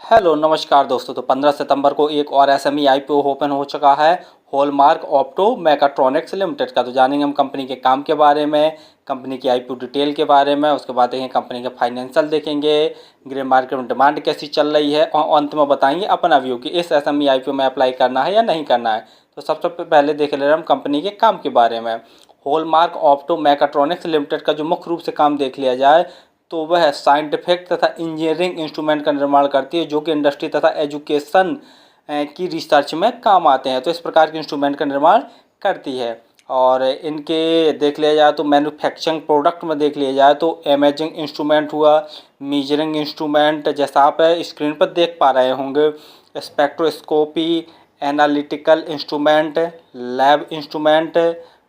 Hello नमस्कार दोस्तों। तो 15 सितंबर को एक और एसएमई आईपीओ ओपन हो चुका है, हॉलमार्क ऑप्टो मैकाट्रॉनिक्स लिमिटेड का। तो जानेंगे हम कंपनी के काम के बारे में, कंपनी की आईपीओ डिटेल के बारे में, उसके बाद देखेंगे कंपनी के फाइनेंशियल देखेंगे, ग्रे मार्केट में डिमांड कैसी चल रही है, और अंत में बताएंगे अपना व्यू कि इस एसएमई आईपीओ में अप्लाई करना है या नहीं करना है। तो सबसे पहले देख ले रहे हम कंपनी के काम के बारे में। हॉलमार्क ऑप्टो मैकाट्रॉनिक्स लिमिटेड का जो मुख्य रूप से काम देख लिया जाए तो वह साइंटिफिक तथा इंजीनियरिंग इंस्ट्रूमेंट का निर्माण करती है, जो कि इंडस्ट्री तथा एजुकेशन की रिसर्च में काम आते हैं। तो इस प्रकार के इंस्ट्रूमेंट का निर्माण करती है। और इनके देख लिया जाए तो मैन्युफैक्चरिंग प्रोडक्ट में देख लिया जाए तो इमेजिंग इंस्ट्रूमेंट हुआ, मेजरिंग इंस्ट्रूमेंट जैसा आप स्क्रीन पर देख पा रहे होंगे, spectroscopy, analytical instrument, lab instrument,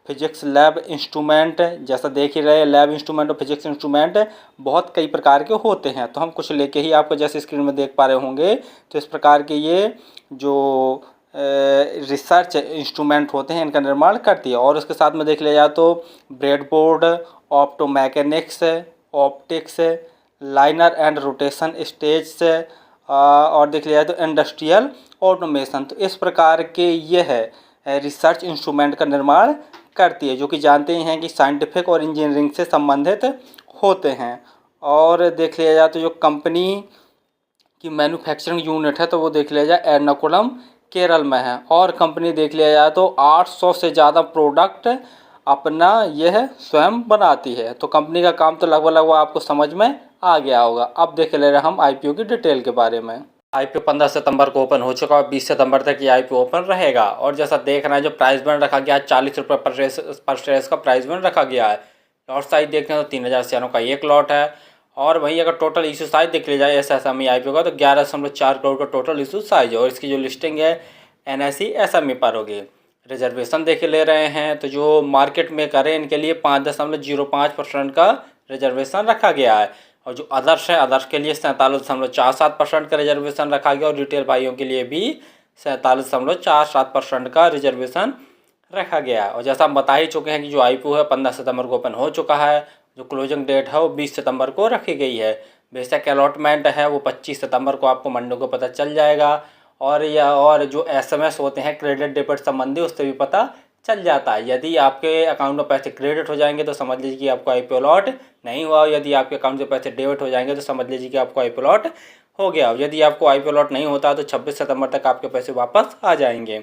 physics lab instrument, जैसा देख ही रहे लैब इंस्ट्रूमेंट और फिजिक्स इंस्ट्रूमेंट बहुत कई प्रकार के होते हैं। तो हम कुछ लेके ही आपको जैसे स्क्रीन में देख पा रहे होंगे, तो इस प्रकार के ये जो रिसर्च इंस्ट्रूमेंट होते हैं इनका निर्माण करती है। और उसके साथ में देख लिया जाए तो breadboard, optomechanics, optics, linear and rotation stage, और देख लिया जाए तो इंडस्ट्रियल ऑटोमेशन। तो इस प्रकार के ये है रिसर्च इंस्ट्रूमेंट का निर्माण करती है, जो कि जानते हैं कि साइंटिफिक और इंजीनियरिंग से संबंधित होते हैं। और देख लिया जाए तो जो कंपनी की मैन्युफैक्चरिंग यूनिट है तो वो देख लिया जाए एर्नाकुलम केरल में है। और कंपनी देख लिया जाए तो 800 से ज़्यादा प्रोडक्ट अपना यह स्वयं बनाती है। तो कंपनी का काम तो लगभग लगभग आपको समझ में आ गया होगा। अब देख ले रहे हम आईपीओ की डिटेल के बारे में। आईपीओ 15 सितंबर को ओपन हो चुका है, 20 सितंबर तक ये आईपीओ ओपन रहेगा। और जैसा देख रहे हैं जो प्राइस बैंड रखा गया है 40 रुपये पर शेयर का प्राइस बैंड रखा गया है। लॉट साइज देखते हैं तो 3000 शेयरों का एक लॉट है। और वहीं अगर टोटल इशू साइज देख लिया जाए एसएमई आईपीओ का तो 11.4 करोड़ का टोटल इशू साइज है। और इसकी जो लिस्टिंग है एनएसई एसएमई पर होगी। रिजर्वेशन देख ले रहे हैं तो जो मार्केट में करें इनके लिए 5.05% का रिजर्वेशन रखा गया है। और जो अदर्स है अदर्स के लिए 47.47% का रिजर्वेशन रखा गया। और रिटेल भाइयों के लिए भी 47.47% का रिजर्वेशन रखा गया। और जैसा हम बता ही चुके हैं कि जो आईपीओ है 15 सितंबर को ओपन हो चुका है। जो क्लोजिंग डेट है वो 20 सितंबर को रखी गई है। बेशक अलॉटमेंट है वो 25 सितंबर को आपको मंडे को पता चल जाएगा। और जो एसएमएस होते हैं क्रेडिट डेबिट संबंधी उससे भी पता चल जाता है। यदि आपके अकाउंट में पैसे क्रेडिट हो जाएंगे तो समझ लीजिए कि आपको आईपीओ अलॉट नहीं हुआ। यदि आपके अकाउंट से पैसे डेबिट हो जाएंगे तो समझ लीजिए कि आपको आईपीओ अलॉट हो गया। यदि आपको आईपीओ अलॉट नहीं होता तो 26 सितंबर तक आपके पैसे वापस आ जाएंगे।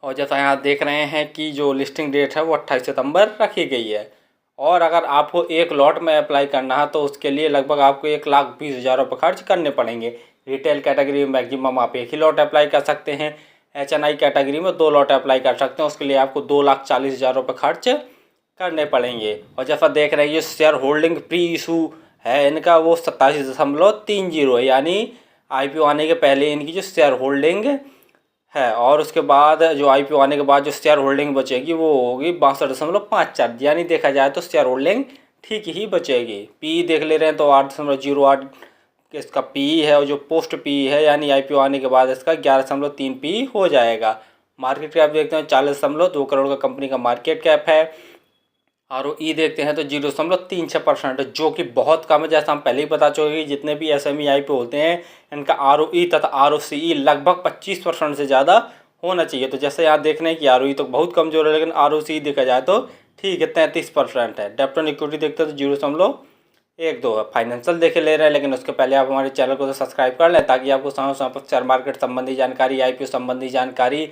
और जैसा यहाँ देख रहे हैं कि जो लिस्टिंग डेट है वो 28 सितंबर रखी गई है। और अगर आपको एक लॉट में अप्लाई करना है तो उसके लिए लगभग आपको 1,20,000 रुपये खर्च करने पड़ेंगे। रिटेल कैटेगरी में मैक्सिमम आप एक ही लॉट अप्लाई कर सकते हैं। एचएनआई कैटेगरी में 2 लॉट अप्लाई कर सकते हैं। उसके लिए आपको 2,40,000 रुपये खर्च करने पड़ेंगे। और जैसा देख रहे हैं ये शेयर होल्डिंग प्री इशू है इनका वो 27.30 है, यानी आईपीओ आने के पहले इनकी जो शेयर होल्डिंग है। और उसके बाद जो आईपीओ आने के बाद जो शेयर होल्डिंग बचेगी वो होगी 62.54, यानी देखा जाए तो शेयर होल्डिंग ठीक ही बचेगी। पी देख ले रहे हैं तो 8.08 इसका पी है। और जो पोस्ट पी है यानी आईपीओ आने के बाद इसका 11.3 पी हो जाएगा। मार्केट कैप देखते हैं 40.2 करोड़ का कंपनी का मार्केट कैप है। आरओई देखते हैं तो 0.36%, जो कि बहुत कम है। जैसा हम पहले ही बता चुके हैं जितने भी एसएमई आईपीओ होते हैं इनका आरओई तथा आरओसीई लगभग 25% से ज़्यादा होना चाहिए। तो जैसे यहाँ देख रहे हैं कि आरओई तो बहुत कमजोर है, लेकिन आरओसीई देखा जाए तो ठीक है 33% है। डेब्ट ऑन इक्विटी देखते हैं तो 0.12 है। फाइनेंशियल देखे ले रहे हैं, लेकिन उसके पहले आप हमारे चैनल को तो सब्सक्राइब कर लें ताकि आपको समय समय पर शेयर मार्केट संबंधी जानकारी, आईपीओ संबंधी जानकारी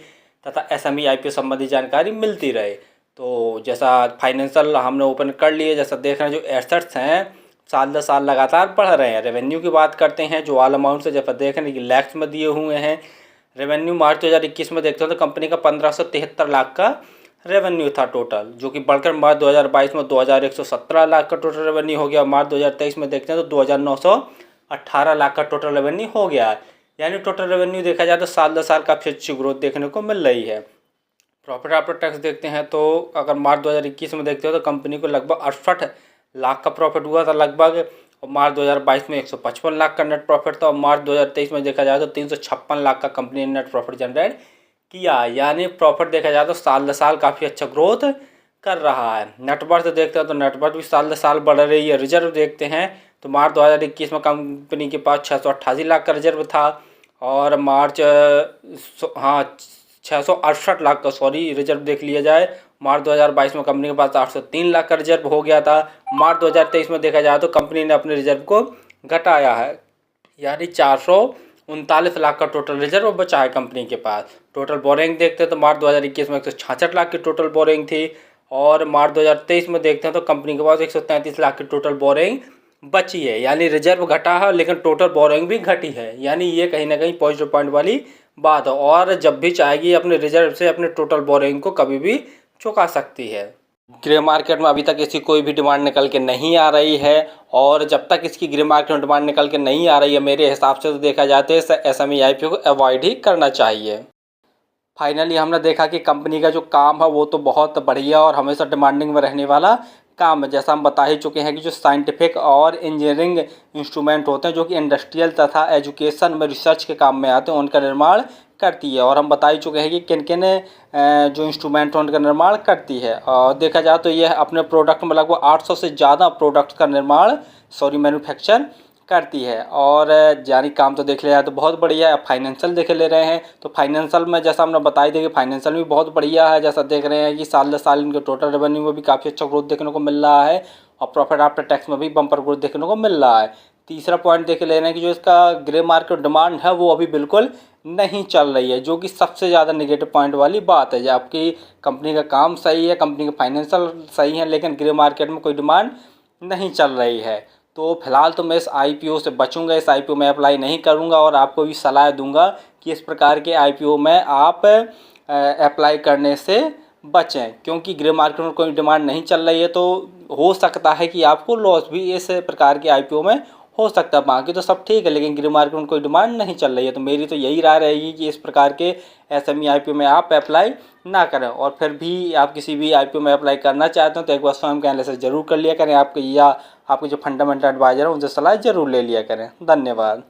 तथा एसएमई आईपीओ संबंधी जानकारी मिलती रहे। तो जैसा फाइनेंशियल हमने ओपन कर लिए, जैसा देख रहे हैं जो एसेट्स हैं साल दर साल लगातार बढ़ रहे हैं। रेवेन्यू की बात करते हैं जो ऑल अमाउंट से जैसा देख रहे हैं कि लैक्स में दिए हुए हैं। रेवेन्यू मार्च 2021 में देखते हैं तो कंपनी का 1573 लाख का रेवेन्यू था टोटल, जो कि बढ़कर मार्च 2022 में 2117 लाख का टोटल रेवेन्यू हो गया। मार्च 2023 में देखते हैं तो 2918 लाख का टोटल रेवेन्यू हो गया है। यानी टोटल रेवेन्यू देखा जाए तो साल दर साल काफ़ी अच्छी ग्रोथ देखने को मिल रही है। प्रॉफिट आफ्टर टैक्स देखते हैं तो अगर मार्च 2021 में देखते हो तो कंपनी को लगभग 68 लाख का प्रॉफिट हुआ था लगभग। और मार्च 2022 में 155 लाख का नेट प्रॉफिट था। और मार्च 2023 में देखा जाए तो 356 लाख का कंपनी ने नेट प्रॉफिट जनरेट किया। यानी प्रॉफिट देखा जाए तो साल दर साल काफ़ी अच्छा ग्रोथ कर रहा है। नेटवर्थ देखते हैं तो नेटवर्थ भी साल दर साल बढ़ रही है। रिजर्व देखते हैं तो मार्च 2021 में कंपनी के पास 688 लाख का रिजर्व था और मार्च 668 लाख का रिजर्व देख लिया जाए। मार्च 2022 में कंपनी के पास 803 लाख का रिजर्व हो गया था। मार्च 2023 में देखा जाए तो कंपनी ने अपने रिजर्व को घटाया है, यानी 439 लाख का टोटल रिजर्व बचा है कंपनी के पास। टोटल बोरिंग देखते हैं तो मार्च 2021 में 166 लाख की टोटल बोरिंग थी और मार्च 2023 में देखते हैं तो कंपनी के पास 133 लाख की टोटल बोरिंग बची है, यानी रिजर्व घटा है लेकिन टोटल बोरिंग भी घटी है, यानी ये कहीं ना कहीं पॉजिटिव पॉइंट वाली बात है। और जब भी चाहेगी अपने रिजर्व से अपने टोटल बोरिंग को कभी भी चुका सकती है। ग्रे मार्केट में अभी तक इसकी कोई भी डिमांड निकल के नहीं आ रही है और जब तक इसकी ग्रे मार्केट में डिमांड निकल के नहीं आ रही है मेरे हिसाब से तो देखा जाए तो SME IPO को अवॉइड ही करना चाहिए। फाइनली हमने देखा कि कंपनी का जो काम है वो तो बहुत बढ़िया और हमेशा डिमांडिंग में रहने वाला काम है। जैसा हम बता ही चुके हैं कि जो साइंटिफिक और इंजीनियरिंग इंस्ट्रूमेंट होते हैं जो कि इंडस्ट्रियल तथा एजुकेशन में रिसर्च के काम में आते हैं उनका निर्माण करती है और हम बता ही चुके हैं कि किन किन जो इंस्ट्रूमेंट हैं उनका निर्माण करती है। और देखा जाए तो यह अपने प्रोडक्ट में लगभग 800 से ज़्यादा प्रोडक्ट्स का मैन्युफैक्चर करती है और यानी काम तो देख लिया जाए तो बहुत बढ़िया है। फाइनेंशियल देख ले रहे हैं तो फाइनेंशियल में जैसा हमने बताई थी कि फाइनेंशियल भी बहुत बढ़िया है। जैसा देख रहे हैं कि साल दर साल इनके टोटल रेवेन्यू में भी काफ़ी अच्छा ग्रोथ देखने को मिल रहा है और प्रॉफिट आफ्टर टैक्स में भी बम्पर ग्रोथ देखने को मिल रहा है। तीसरा पॉइंट देख ले रहे हैं कि जो इसका ग्रे मार्केट डिमांड है वो अभी बिल्कुल नहीं चल रही है, जो कि सबसे ज़्यादा नेगेटिव पॉइंट वाली बात है। जब आपकी कंपनी का काम सही है, कंपनी का फाइनेंशियल सही है, लेकिन ग्रे मार्केट में कोई डिमांड नहीं चल रही है, तो फिलहाल तो मैं इस IPO से बचूंगा, इस IPO में अप्लाई नहीं करूंगा और आपको भी सलाह दूंगा कि इस प्रकार के IPO में आप अप्लाई करने से बचें, क्योंकि ग्रे मार्केट में कोई डिमांड नहीं चल रही है तो हो सकता है कि आपको लॉस भी इस प्रकार के IPO में हो सकता है। बाकी तो सब ठीक है लेकिन ग्रे मार्केट में कोई डिमांड नहीं चल रही है, तो मेरी तो यही राय रहेगी कि इस प्रकार के SME IPO में आप अप्लाई ना करें। और फिर भी आप किसी भी IPO में अप्लाई करना चाहते हो तो एक बार स्वयं का एनालिसिस जरूर कर लिया करें, आपके या आपके जो फंडामेंटल एडवाइजर हैं उनसे सलाह जरूर ले लिया करें। धन्यवाद।